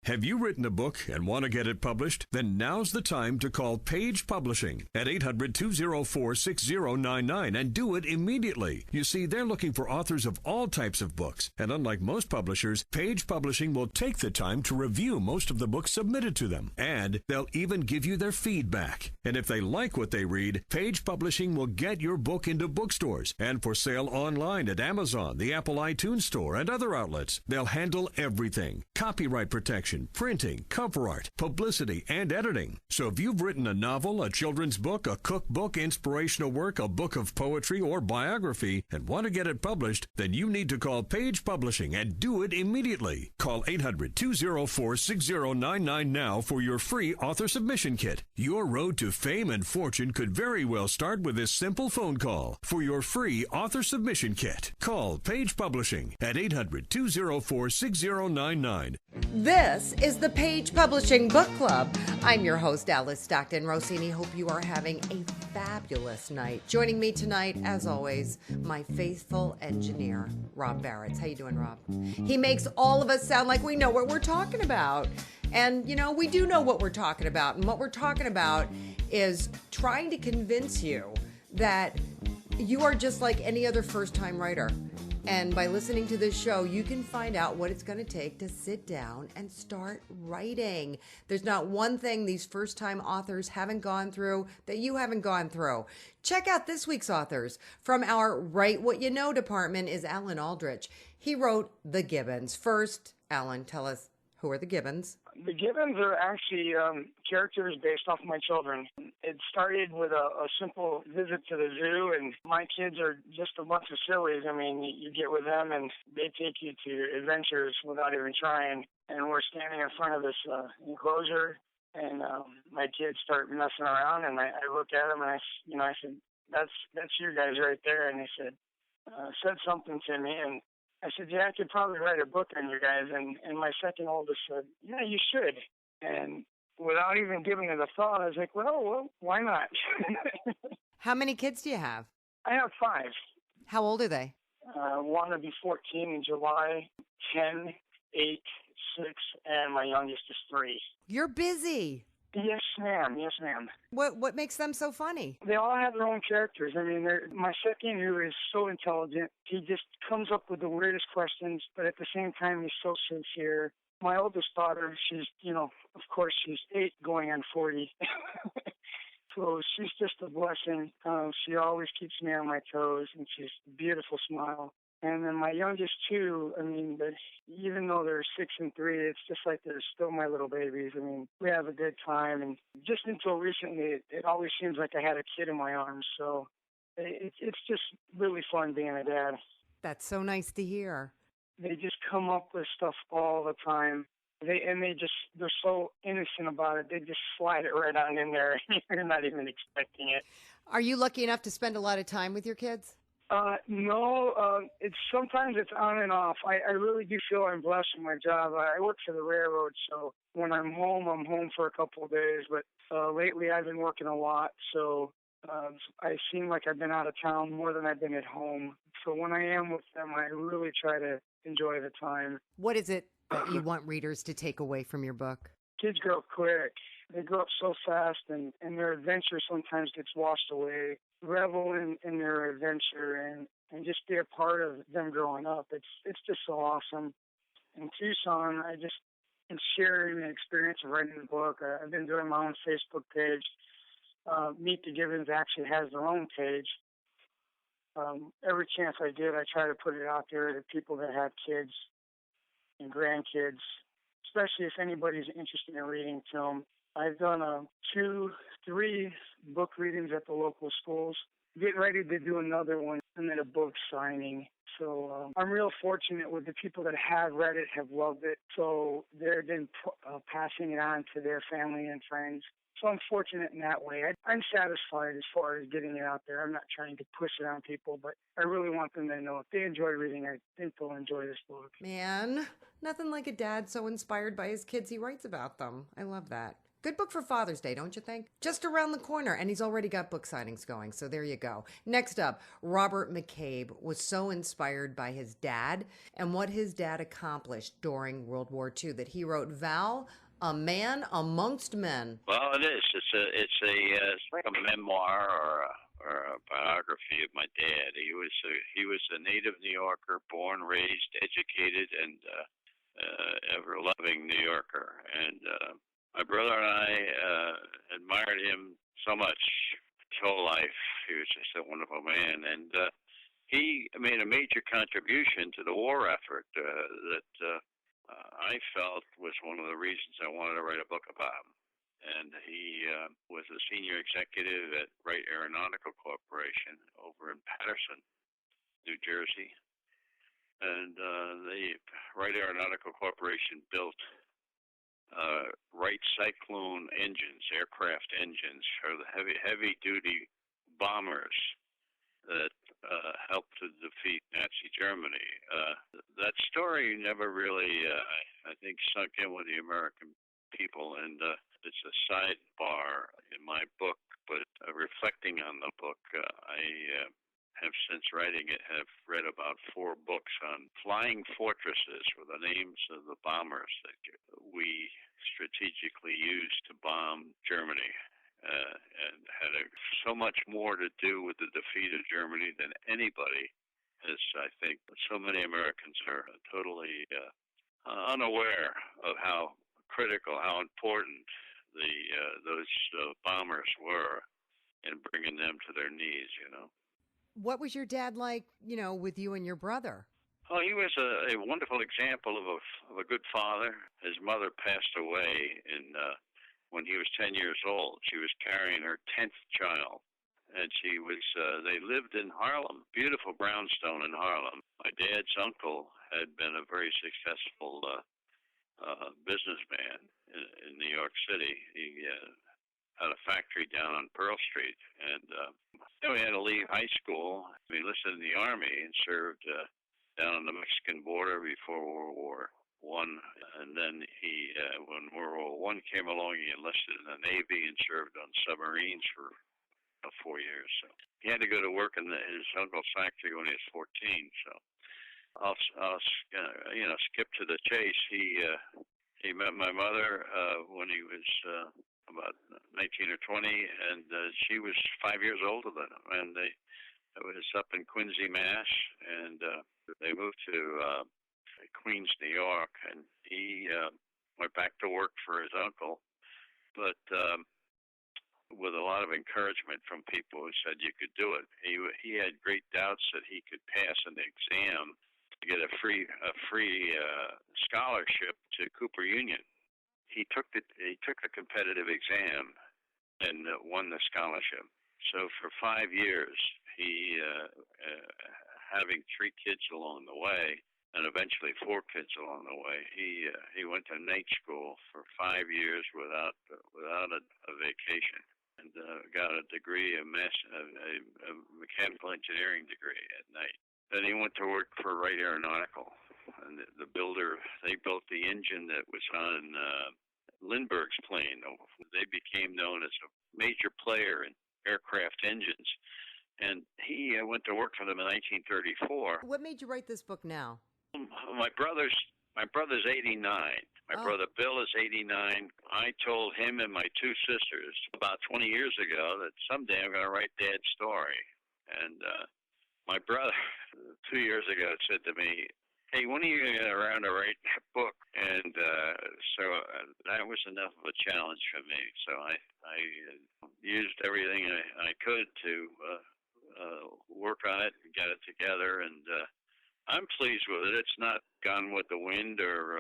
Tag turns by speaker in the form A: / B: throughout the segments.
A: Have you written a book and want to get it published? Then now's the time to call Page Publishing at 800-204-6099 and do it immediately. You see, they're looking for authors of all types of books, and unlike most publishers, Page Publishing will take the time to review most of the books submitted to them, and they'll even give you their feedback. And if they like what they read, Page Publishing will get your book into bookstores and for sale online at Amazon, the Apple iTunes Store, and other outlets. They'll handle everything: copyright protection, printing, cover art, publicity, and editing. So if you've written a novel, a children's book, a cookbook, inspirational work, a book of poetry, or biography, and want to get it published, then you need to call Page Publishing and do it immediately. Call 800-204-6099 now for your free author submission kit. Your road to fame and fortune could very well start with this simple phone call. For your free author submission kit, call Page Publishing at 800-204-6099.
B: This is the Page Publishing Book Club. I'm your host, Alice Stockton Rossini. Hope you are having a fabulous night. Joining me tonight, as always, my faithful engineer, Rob Barretts. How you doing, Rob? He makes all of us sound like we know what we're talking about. And, you know, we do know what we're talking about. And what we're talking about is trying to convince you that you are just like any other first-time writer. And by listening to this show, you can find out what it's going to take to sit down and start writing. There's not one thing these first-time authors haven't gone through that you haven't gone through. Check out this week's authors. From our Write What You Know department is Alan Aldrich. He wrote The Gibbons. First, Alan, tell us, who are the Gibbons?
C: The Gibbons are actually characters based off my children. It started with a simple visit to the zoo, and my kids are just a bunch of sillies. I mean, you get with them, and they take you to adventures without even trying. And we're standing in front of this enclosure, and my kids start messing around, and I look at them, and I said, "That's you guys right there." And they said something to me, and I said, "Yeah, I could probably write a book on you guys." And my second oldest said, "Yeah, you should." And without even giving it a thought, I was like, well, why not?
B: How many kids do you have?
C: I have 5.
B: How old are they?
C: One will be 14 in July, 10, 8, 6, and my youngest is 3.
B: You're busy.
C: Yes, ma'am. Yes, ma'am.
B: What makes them so funny?
C: They all have their own characters. I mean, my second, who is so intelligent, he just comes up with the weirdest questions, but at the same time, he's so sincere. My oldest daughter, she's, of course, she's 8 going on 40. So she's just a blessing. She always keeps me on my toes, and she's a beautiful smile. And then my youngest 2, I mean, even though they're 6 and 3, it's just like they're still my little babies. I mean, we have a good time. And just until recently, it always seems like I had a kid in my arms. So it's just really fun being a dad.
B: That's so nice to hear.
C: They just come up with stuff all the time. They're so innocent about it. They just slide it right on in there. You're not even expecting it.
B: Are you lucky enough to spend a lot of time with your kids?
C: No, sometimes it's on and off. I really do feel I'm blessed with my job. I work for the railroad, so when I'm home for a couple of days. But lately I've been working a lot, so I seem like I've been out of town more than I've been at home. So when I am with them, I really try to enjoy the time.
B: What is it that you want readers to take away from your book?
C: Kids grow up quick. They grow up so fast, and their adventure sometimes gets washed away. Revel in their adventure and just be a part of them growing up. It's just so awesome. In Tucson, I just am sharing the experience of writing the book. I've been doing my own Facebook page. Meet the Gibbons actually has their own page. Every chance I get, I try to put it out there to people that have kids and grandkids, especially if anybody's interested in reading to them. I've done 2-3 book readings at the local schools. Getting ready to do another one, and then a book signing. So I'm real fortunate with the people that have read it, have loved it. So they're then passing it on to their family and friends. So I'm fortunate in that way. I'm satisfied as far as getting it out there. I'm not trying to push it on people, but I really want them to know if they enjoy reading, I think they'll enjoy this book.
B: Man, nothing like a dad so inspired by his kids he writes about them. I love that. Good book for Father's Day, don't you think? Just around the corner, and he's already got book signings going, so there you go. Next up, Robert McCabe was so inspired by his dad and what his dad accomplished during World War II that he wrote Val, A Man Amongst Men.
D: Well, it is. It's like a memoir or a biography of my dad. He was a native New Yorker, born, raised, educated, and ever-loving New Yorker. And my brother and I admired him so much his whole life. He was just a wonderful man. And he made a major contribution to the war effort that I felt was one of the reasons I wanted to write a book about him. And he was a senior executive at Wright Aeronautical Corporation over in Paterson, New Jersey. And the Wright Aeronautical Corporation built Wright Cyclone engines, aircraft engines, for the heavy-duty bombers that helped to defeat Nazi Germany. That story never really, I think, sunk in with the American people, and it's a sidebar in my book, but reflecting on the book, I have since writing it have read about 4 books on flying fortresses with the names of the bombers that we strategically used to bomb Germany, and had so much more to do with the defeat of Germany than anybody, as I think so many Americans are totally unaware of how critical, how important those bombers were in bringing them to their knees, you know.
B: What was your dad like, with you and your brother?
D: Oh, he was a wonderful example of a good father. His mother passed away when he was 10 years old. She was carrying her 10th child, and they lived in Harlem, beautiful brownstone in Harlem. My dad's uncle had been a very successful businessman in New York City. He had a factory down on Pearl Street, and he had to leave high school. He enlisted in the Army and served down on the Mexican border before World War I. And then when World War I came along, he enlisted in the Navy and served on submarines for 4 years. So he had to go to work in his uncle's factory when he was 14. So I'll skip to the chase. He met my mother when he was about 19 or 20, and she was 5 years older than him. And it was up in Quincy, Mass, and they moved to Queens, New York, and he went back to work for his uncle, but with a lot of encouragement from people who said you could do it. He had great doubts that he could pass an exam to get a free scholarship to Cooper Union. He took the competitive exam and won the scholarship. So for 5 years, he having 3 kids along the way, and eventually 4 kids along the way, he went to night school for 5 years without a vacation, and got a degree, a mechanical engineering degree at night. Then he went to work for Wright Aeronautical, and the builder. They built the engine that was on Lindbergh's plane. They became known as a major player in aircraft engines, and he went to work for them in 1934.
B: What made you write this book now?
D: My brother's 89. My brother Bill is 89. I told him and my 2 sisters about 20 years ago that someday I'm going to write Dad's story. And my brother, 2 years ago, said to me, "Hey, when are you going to get around to write that book?" And so that was enough of a challenge for me. So I used everything I could to work on it and get it together, and I'm pleased with it. It's not Gone with the Wind or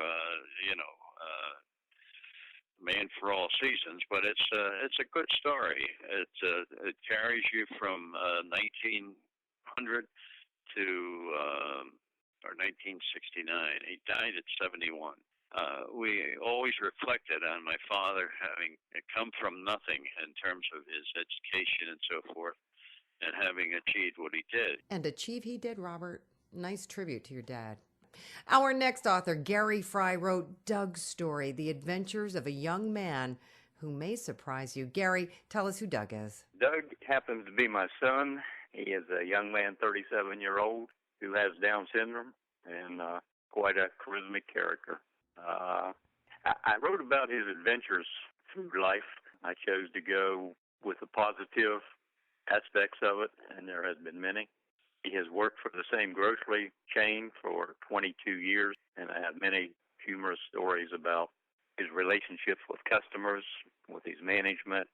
D: Man for All Seasons, but it's a good story. It carries you from 1900 to 1969. He died at 71. We always reflected on my father having come from nothing in terms of his education and so forth, and having achieved what he did.
B: And achieve he did, Robert. Nice tribute to your dad. Our next author, Gary Fry, wrote Doug's Story, The Adventures of a Young Man who may surprise you. Gary, tell us who Doug is.
E: Doug happens to be my son. He is a young man, 37-year-old, who has Down syndrome and quite a charismatic character. I wrote about his adventures through life. I chose to go with the positive aspects of it, and there has been many. He has worked for the same grocery chain for 22 years, and I have many humorous stories about his relationships with customers, with his management,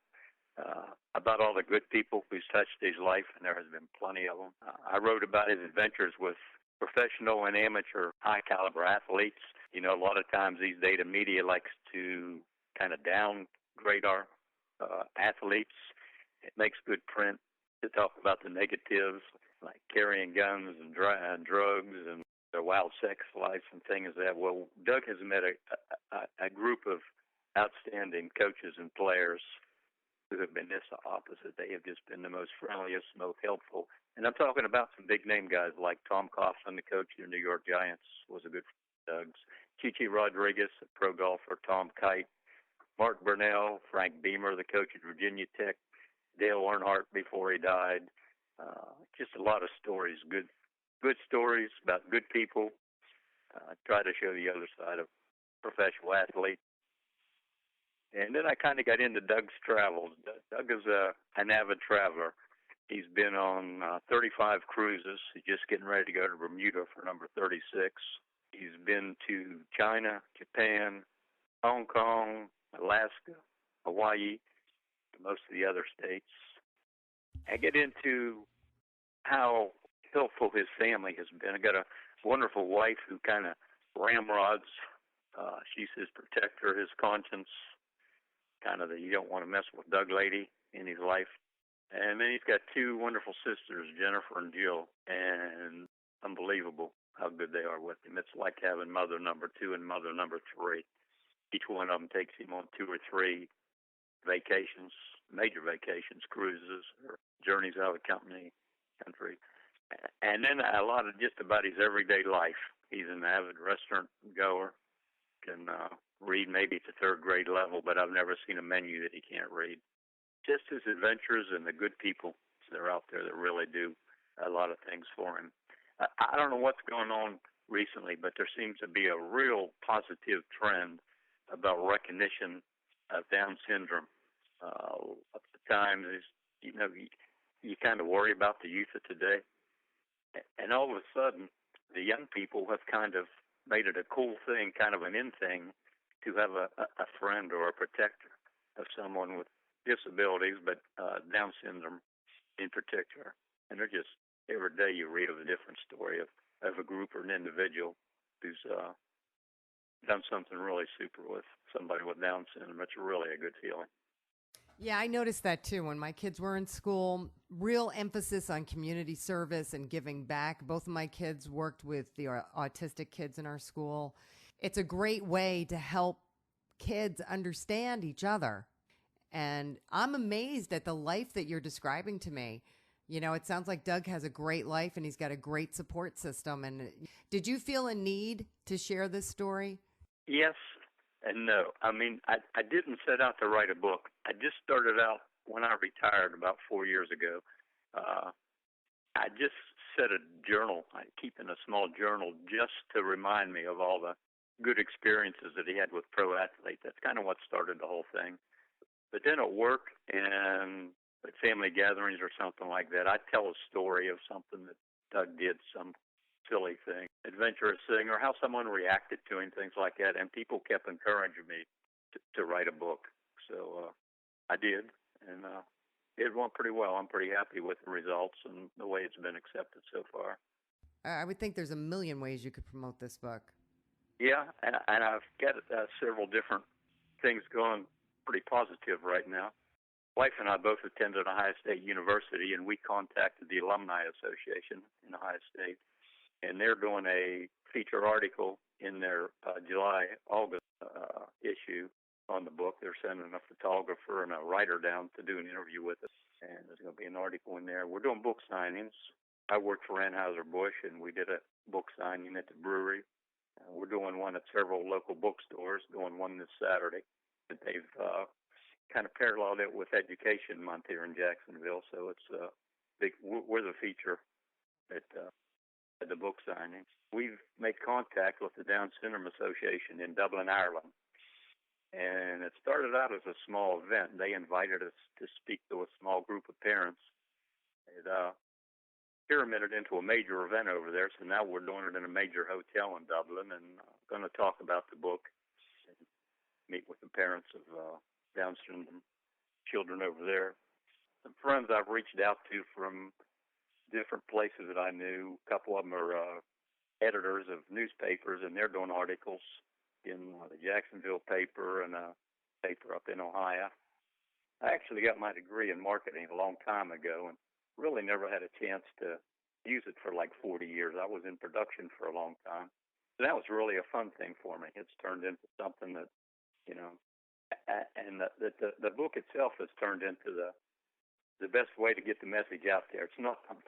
E: about all the good people who's touched his life, and there has been plenty of them. I wrote about his adventures with professional and amateur high-caliber athletes. You know, a lot of times these data media likes to kind of downgrade our athletes. It makes good print to talk about the negatives, like carrying guns and drugs and their wild sex life and things like that. Well, Doug has met a group of outstanding coaches and players who have been just the opposite. They have just been the most friendliest, most helpful. And I'm talking about some big-name guys like Tom Coughlin, the coach of the New York Giants, was a good friend of Doug's. Chichi Rodriguez, a pro golfer, Tom Kite, Mark Burnell, Frank Beamer, the coach at Virginia Tech, Dale Earnhardt before he died. Just a lot of stories, good stories about good people. Try to show the other side of professional athletes. And then I kind of got into Doug's travels. Doug is an avid traveler. He's been on 35 cruises. He's just getting ready to go to Bermuda for number 36. He's been to China, Japan, Hong Kong, Alaska, Hawaii, most of the other states. I get into how helpful his family has been. I got a wonderful wife who kind of ramrods. She's his protector, his conscience, kind of the you don't want to mess with Doug lady in his life. And then he's got two wonderful sisters, Jennifer and Jill, and unbelievable how good they are with him. It's like having mother number 2 and mother number 3. Each one of them takes him on 2 or 3 vacations, major vacations, cruises, or journeys out of the country. And then a lot of just about his everyday life. He's an avid restaurant goer, can read maybe at the 3rd grade level, but I've never seen a menu that he can't read. Just his adventures and the good people that are out there that really do a lot of things for him. I don't know what's going on recently, but there seems to be a real positive trend about recognition of Down syndrome. At the times, you kind of worry about the youth of today. And all of a sudden, the young people have kind of made it a cool thing, kind of an in thing, to have a friend or a protector of someone with disabilities, but Down syndrome in particular. And they're just, every day you read of a different story of a group or an individual who's done something really super with somebody with Down syndrome. It's really a good feeling.
B: Yeah, I noticed that too. When my kids were in school, real emphasis on community service and giving back. Both of my kids worked with the autistic kids in our school. It's a great way to help kids understand each other. And I'm amazed at the life that you're describing to me. You know, it sounds like Doug has a great life and he's got a great support system. And did you feel a need to share this story?
E: Yes and no. I mean, I didn't set out to write a book. I just started out when I retired about 4 years ago. I just set a journal. I keep in a small journal just to remind me of all the good experiences that he had with pro athletes. That's kind of what started the whole thing. But then at work and at family gatherings or something like that, I tell a story of something that Doug did, some silly thing, adventurous thing, or how someone reacted to him, things like that. And people kept encouraging me to write a book. So I did, and it went pretty well. I'm pretty happy with the results and the way it's been accepted so far.
B: I would think there's a million ways you could promote this book.
E: Yeah, and I've got several different things going pretty positive right now. Wife and I both attended Ohio State University, and we contacted the Alumni Association in Ohio State, and they're doing a feature article in their July-August issue on the book. They're sending a photographer and a writer down to do an interview with us, and there's going to be an article in there. We're doing book signings. I worked for Anheuser-Busch, and we did a book signing at the brewery. We're doing one at several local bookstores, doing one this Saturday. They've kind of paralleled it with Education Month here in Jacksonville. So it's big. We're the feature at the book signing. We've made contact with the Down Syndrome Association in Dublin, Ireland. And it started out as a small event. They invited us to speak to a small group of parents. It pyramided into a major event over there, so now we're doing it in a major hotel in Dublin, and going to talk about the book and meet with the parents of Down syndrome children over there. Some friends I've reached out to from different places that I knew. A couple of them are editors of newspapers, and they're doing articles in the Jacksonville paper and a paper up in Ohio. I actually got my degree in marketing a long time ago and really never had a chance to use it for like 40 years. I was in production for a long time. So that was really a fun thing for me. It's turned into something that, you know, and the book itself has turned into the best way to get the message out there.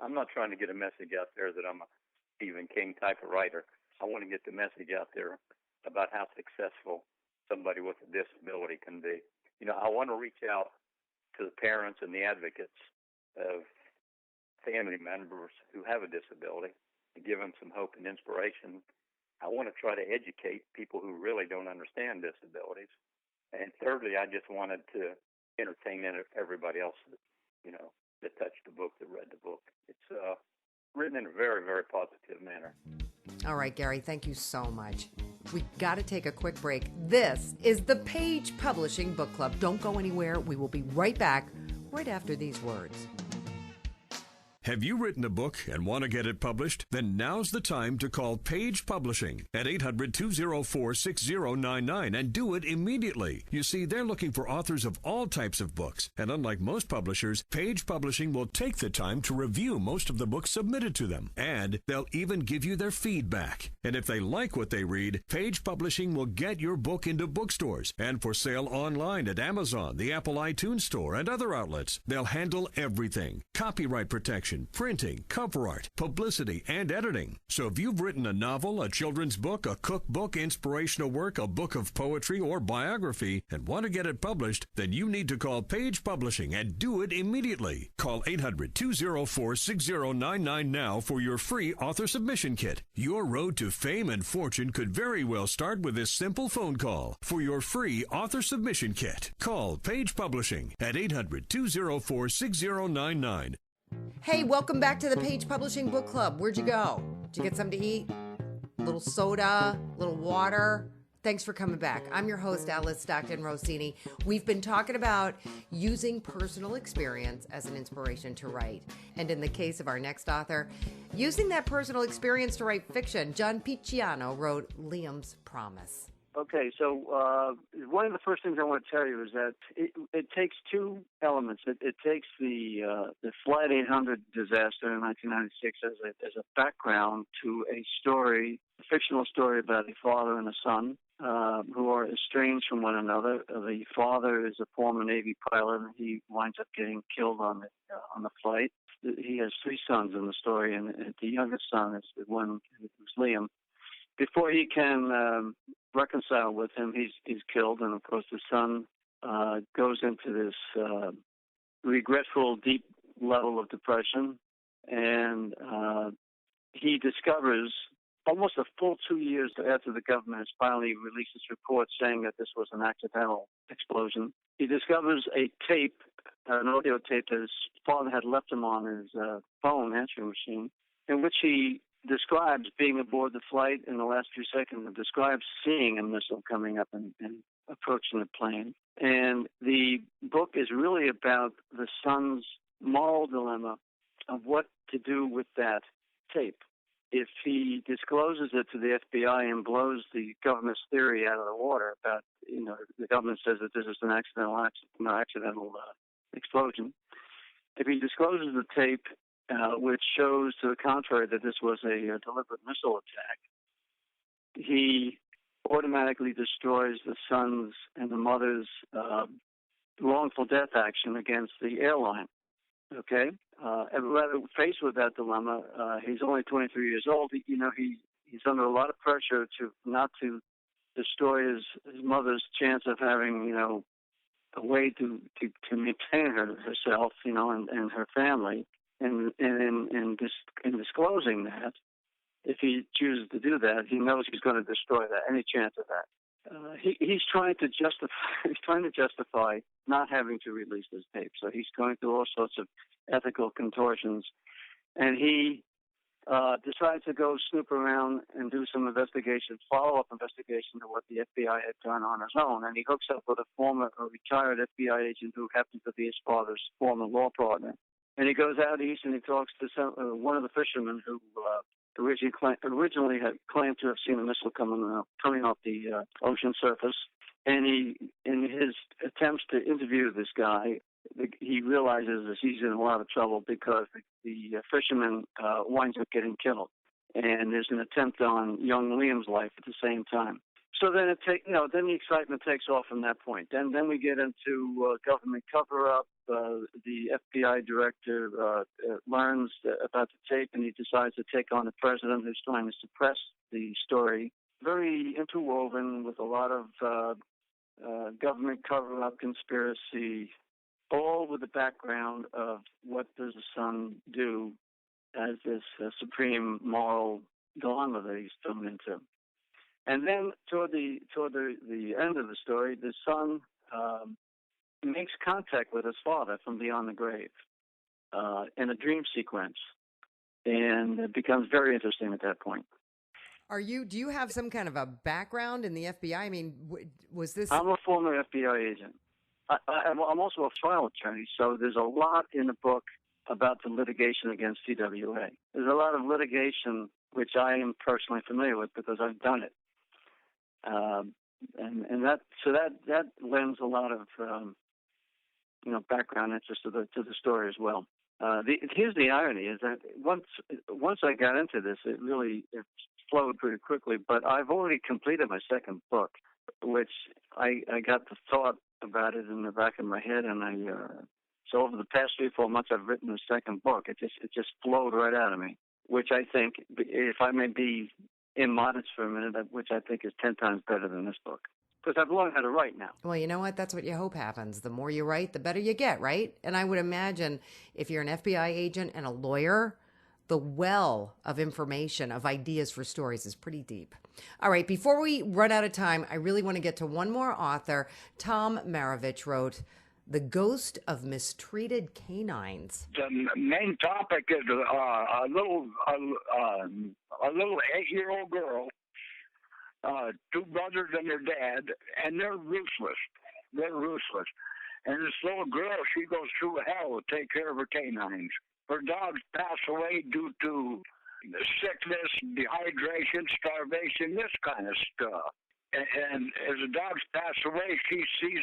E: I'm not trying to get a message out there that I'm a Stephen King type of writer. I want to get the message out there about how successful somebody with a disability can be. You know, I want to reach out to the parents and the advocates of family members who have a disability and give them some hope and inspiration. I want to try to educate people who really don't understand disabilities. And thirdly, I just wanted to entertain everybody else that, you know, that touched the book, that read the book. It's written in a very, very positive manner.
B: All right, Gary, thank you so much. We got to take a quick break. This is the Page Publishing Book Club. Don't go anywhere. We will be right back right after these words.
A: Have you written a book and want to get it published? Then now's the time to call Page Publishing at 800-204-6099 and do it immediately. You see, they're looking for authors of all types of books. And unlike most publishers, Page Publishing will take the time to review most of the books submitted to them. And they'll even give you their feedback. And if they like what they read, Page Publishing will get your book into bookstores and for sale online at Amazon, the Apple iTunes Store, and other outlets. They'll handle everything. Copyright protection, printing, cover art, publicity, and editing. So if you've written a novel, a children's book, a cookbook, inspirational work, a book of poetry, or biography, and want to get it published, then you need to call Page Publishing and do it immediately. Call 800-204-6099 now for your free author submission kit. Your road to fame and fortune could very well start with this simple phone call. For your free author submission kit, call Page Publishing at 800-204-6099.
B: Hey, welcome back to the Page Publishing Book Club. Where'd you go? Did you get something to eat? A little soda? A little water? Thanks for coming back. I'm your host, Alice Stockton Rossini. We've been talking about using personal experience as an inspiration to write. And in the case of our next author, using that personal experience to write fiction. John Picciano wrote Liam's Promise.
F: Okay, so one of the first things I want to tell you is that it takes two elements. It takes the Flight 800 disaster in 1996 as a background to a story, a fictional story about a father and a son who are estranged from one another. The father is a former Navy pilot, and he winds up getting killed on the flight. He has three sons in the story, and the youngest son is the one who's Liam. Before he can reconcile with him, he's killed, and of course the son goes into this regretful, deep level of depression, and he discovers almost a full 2 years after the government has finally released its report saying that this was an accidental explosion, he discovers a tape, an audio tape that his father had left him on his phone answering machine, in which he describes being aboard the flight in the last few seconds, and describes seeing a missile coming up and approaching the plane. And the book is really about the son's moral dilemma of what to do with that tape. If he discloses it to the FBI and blows the government's theory out of the water about, the government says that this is an accidental explosion. If he discloses the tape, which shows to the contrary that this was a deliberate missile attack, he automatically destroys the son's and the mother's wrongful death action against the airline. Okay? And rather, faced with that dilemma, he's only 23 years old. He's under a lot of pressure not to destroy his mother's chance of having, a way to maintain herself, and her family, and in disclosing that, if he chooses to do that, he knows he's going to destroy that, any chance of that. He's trying to justify. He's trying to justify not having to release this tape. So he's going through all sorts of ethical contortions, and he decides to go snoop around and do some investigation, follow-up investigation to what the FBI had done on his own. And he hooks up with a retired FBI agent who happens to be his father's former law partner. And he goes out east and he talks to one of the fishermen who originally had claimed to have seen a missile coming off the ocean surface. And he, in his attempts to interview this guy, he realizes that he's in a lot of trouble because the fisherman winds up getting killed, and there's an attempt on young Liam's life at the same time. So then then the excitement takes off from that point. Then we get into government cover-up. The FBI director learns about the tape, and he decides to take on the president, who's trying to suppress the story. Very interwoven with a lot of government cover-up, conspiracy, all with the background of what does the son do as this supreme moral dilemma that he's thrown into. And then toward the end of the story, the son makes contact with his father from beyond the grave in a dream sequence, and it becomes very interesting at that point.
B: Do you have some kind of a background in the FBI? I mean, was this?
F: I'm a former FBI agent. I'm also a trial attorney, so there's a lot in the book about the litigation against TWA. There's a lot of litigation which I am personally familiar with because I've done it, and that lends a lot of background interest to the story as well. Here's the irony: is that once I got into this, it flowed pretty quickly. But I've already completed my second book, which I got the thought about it in the back of my head, and so over the past 3-4 months, I've written the second book. It just flowed right out of me, which I think, if I may be immodest for a minute, which I think is 10 times better than this book. Because I've learned how to write now.
B: Well, you know what? That's what you hope happens. The more you write, the better you get, right? And I would imagine if you're an FBI agent and a lawyer, the well of information, of ideas for stories is pretty deep. All right, before we run out of time, I really want to get to one more author. Tom Marovich wrote The Ghost of Mistreated Canines.
G: The main topic is a little 8-year-old girl, 2 brothers and their dad, and they're ruthless. And this little girl, she goes through hell to take care of her canines. Her dogs pass away due to sickness, dehydration, starvation, this kind of stuff. And as the dogs pass away, she sees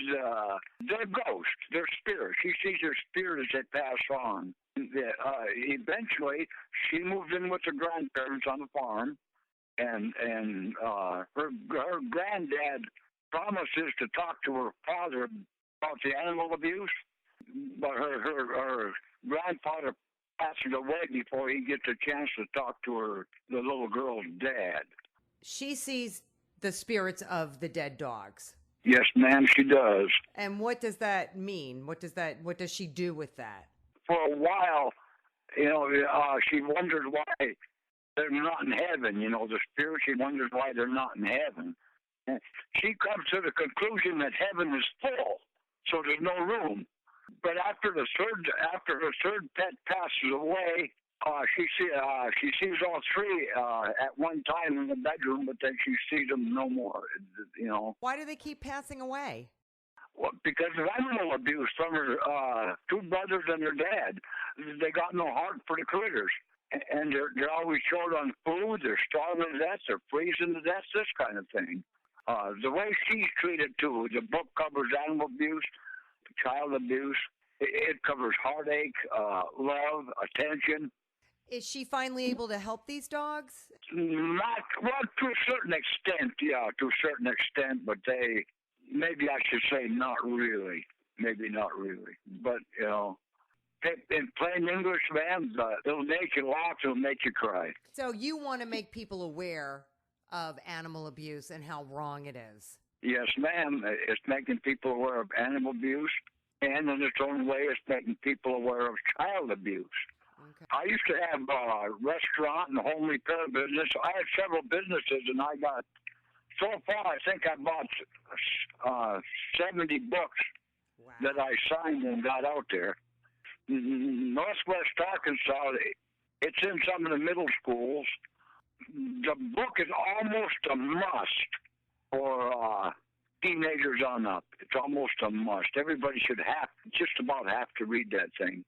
G: their ghost, their spirit. She sees their spirit as they pass on. Eventually, she moved in with her grandparents on the farm, and her granddad promises to talk to her father about the animal abuse, but her grandfather passes away before he gets a chance to talk to the little girl's dad.
B: She sees the spirits of the dead dogs.
G: Yes, ma'am, she does.
B: And what does that mean? What does she do with that?
G: For a while, she wonders why they're not in heaven. The spirit, she wonders why they're not in heaven. And she comes to the conclusion that heaven is full, so there's no room. But after her third pet passes away, she sees all 3 at one time in the bedroom, but then she sees them no more.
B: Why do they keep passing away?
G: Well, because of animal abuse from her 2 brothers and her dad. They got no heart for the critters, and they're always short on food. They're starving to death. They're freezing to death. This kind of thing. The way she's treated too. The book covers animal abuse, child abuse. It covers heartache, love, attention.
B: Is she finally able to help these dogs?
G: Not, well, to a certain extent, but maybe I should say not really. Maybe not really. But, in plain English, man, it'll make you laugh, it'll make you cry.
B: So you want to make people aware of animal abuse and how wrong it is?
G: Yes, ma'am. It's making people aware of animal abuse, and in its own way, it's making people aware of child abuse.
B: Okay.
G: I used to have a restaurant and home repair business. I had several businesses, and I got, so far, I think I bought 70 books
B: Wow.
G: that I signed and got out there. Northwest Arkansas, it's in some of the middle schools. The book is almost a must for teenagers on up. It's almost a must. Everybody should just about have to read that thing.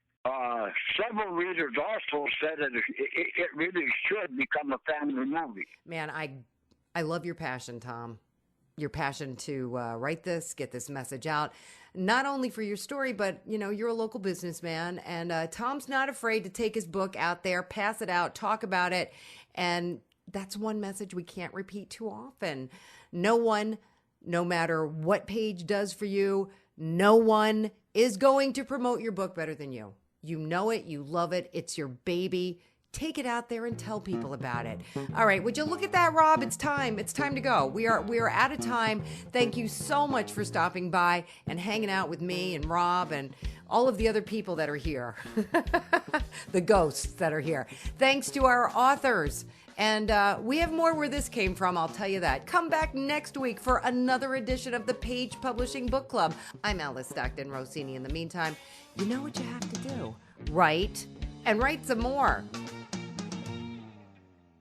G: Several readers also said that it really should become a family movie.
B: Man, I love your passion, Tom. Your passion to write this, get this message out, not only for your story, but, you know, you're a local businessman, and Tom's not afraid to take his book out there, pass it out, talk about it, and that's one message we can't repeat too often. No one, no matter what Page does for you, no one is going to promote your book better than you. You know it, you love it, it's your baby. Take it out there and tell people about it. All right, would you look at that, Rob? It's time. It's time to go. We are out of time. Thank you so much for stopping by and hanging out with me and Rob and all of the other people that are here. The ghosts that are here. Thanks to our authors. And we have more where this came from, I'll tell you that. Come back next week for another edition of the Page Publishing Book Club. I'm Alice Stockton Rossini. In the meantime, you know what you have to do. Write, and write some more.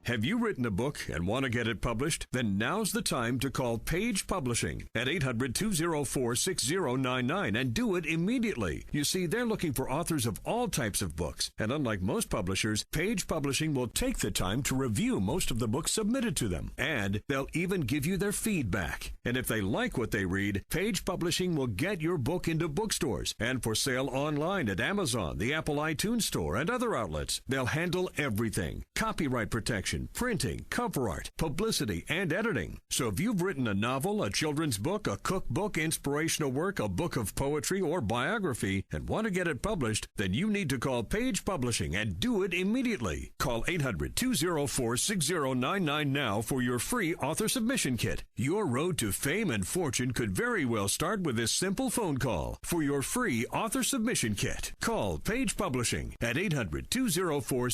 A: Have you written a book and want to get it published? Then now's the time to call Page Publishing at 800-204-6099 and do it immediately. You see, they're looking for authors of all types of books. And unlike most publishers, Page Publishing will take the time to review most of the books submitted to them. And they'll even give you their feedback. And if they like what they read, Page Publishing will get your book into bookstores and for sale online at Amazon, the Apple iTunes Store, and other outlets. They'll handle everything. Copyright protection, printing, cover art, publicity, and editing. So if you've written a novel, a children's book, a cookbook, inspirational work, a book of poetry, or biography, and want to get it published, then you need to call Page Publishing and do it immediately. Call 800-204-6099 now for your free author submission kit. Your road to fame and fortune could very well start with this simple phone call. For your free author submission kit, call Page Publishing at 800-204-6099.